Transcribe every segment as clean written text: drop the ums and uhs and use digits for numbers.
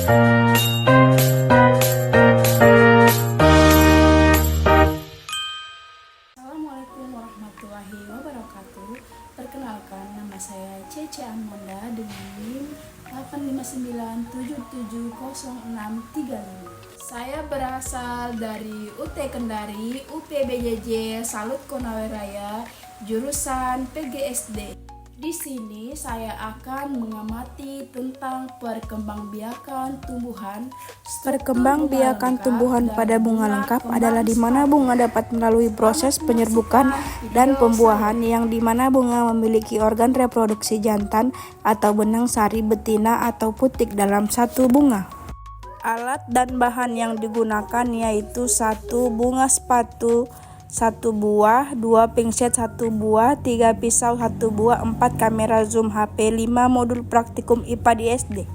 Assalamualaikum warahmatullahi wabarakatuh. Perkenalkan, nama saya Cece Amanda dengan NIM 859770635. Saya berasal dari UT Kendari, UPBJJ Salut Konawe Raya, jurusan PGSD. Di sini saya akan mengamati tentang perkembangbiakan tumbuhan. Perkembangbiakan tumbuhan pada bunga lengkap adalah di mana bunga dapat melalui proses penyerbukan dan pembuahan, yang di mana bunga memiliki organ reproduksi jantan atau benang sari betina atau putik dalam satu bunga. Alat dan bahan yang digunakan yaitu 1 bunga sepatu 1 buah, 2 pinset 1 buah, 3 pisau 1 buah, 4 kamera zoom HP, 5 modul praktikum IPA di SD.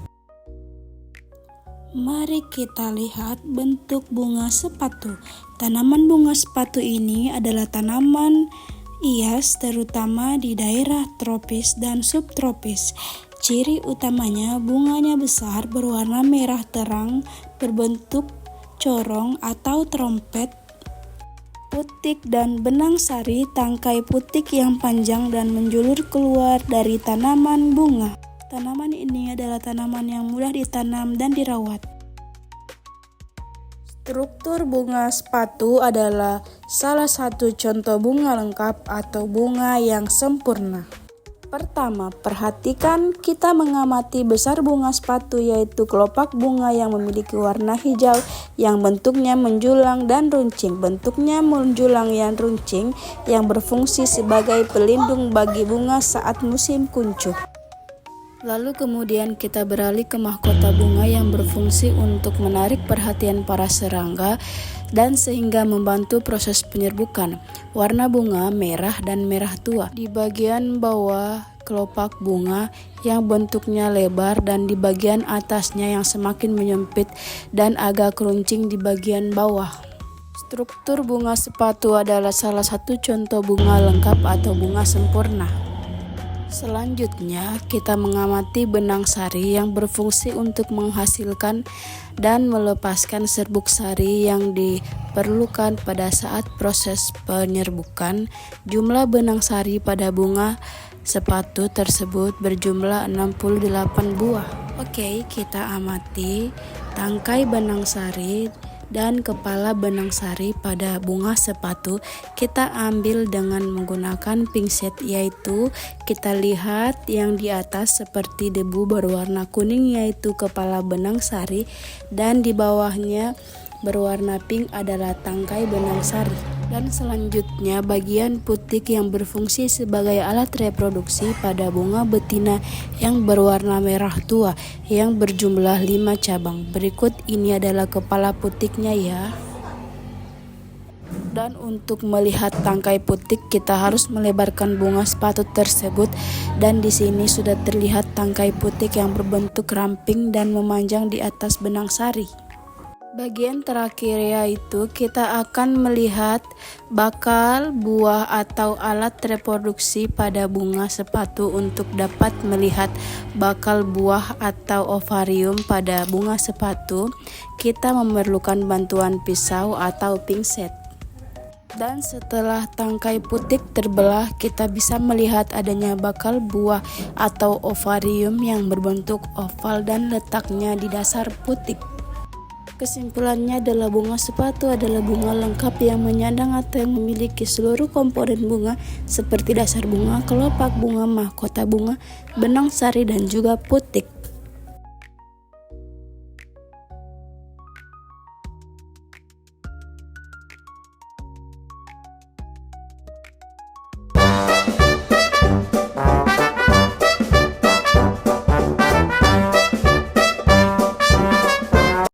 Mari kita lihat bentuk bunga sepatu. Tanaman bunga sepatu ini adalah tanaman hias terutama di daerah tropis dan subtropis. Ciri utamanya bunganya besar, berwarna merah terang, berbentuk corong atau trompet, putik dan benang sari, tangkai putik yang panjang dan menjulur keluar dari tanaman bunga. Tanaman ini adalah tanaman yang mudah ditanam dan dirawat. Struktur bunga sepatu adalah salah satu contoh bunga lengkap atau bunga yang sempurna. Pertama, perhatikan kita mengamati besar bunga sepatu, yaitu kelopak bunga yang memiliki warna hijau yang bentuknya menjulang dan runcing. Bentuknya menjulang yang runcing yang berfungsi sebagai pelindung bagi bunga saat musim kuncup. Lalu kemudian kita beralih ke mahkota bunga yang berfungsi untuk menarik perhatian para serangga dan sehingga membantu proses penyerbukan. Warna bunga merah dan merah tua. Di bagian bawah kelopak bunga yang bentuknya lebar dan di bagian atasnya yang semakin menyempit dan agak runcing di bagian bawah. Struktur bunga sepatu adalah salah satu contoh bunga lengkap atau bunga sempurna. Selanjutnya, kita mengamati benang sari yang berfungsi untuk menghasilkan dan melepaskan serbuk sari yang diperlukan pada saat proses penyerbukan. Jumlah benang sari pada bunga sepatu tersebut berjumlah 68 buah. Oke, kita amati tangkai benang sari dan kepala benang sari pada bunga sepatu. Kita ambil dengan menggunakan pinset, yaitu kita lihat yang di atas seperti debu berwarna kuning yaitu kepala benang sari, dan di bawahnya berwarna pink adalah tangkai benang sari. Dan selanjutnya bagian putik yang berfungsi sebagai alat reproduksi pada bunga betina yang berwarna merah tua yang berjumlah 5 cabang. Berikut ini adalah kepala putiknya ya. Dan untuk melihat tangkai putik kita harus melebarkan bunga sepatu tersebut, dan di sini sudah terlihat tangkai putik yang berbentuk ramping dan memanjang di atas benang sari. Bagian terakhir yaitu kita akan melihat bakal buah atau alat reproduksi pada bunga sepatu. Untuk dapat melihat bakal buah atau ovarium pada bunga sepatu, kita memerlukan bantuan pisau atau pinset. Dan setelah tangkai putik terbelah, kita bisa melihat adanya bakal buah atau ovarium yang berbentuk oval dan letaknya di dasar putik. Kesimpulannya adalah bunga sepatu adalah bunga lengkap yang menyandang atau yang memiliki seluruh komponen bunga seperti dasar bunga, kelopak bunga, mahkota bunga, benang sari, dan juga putik.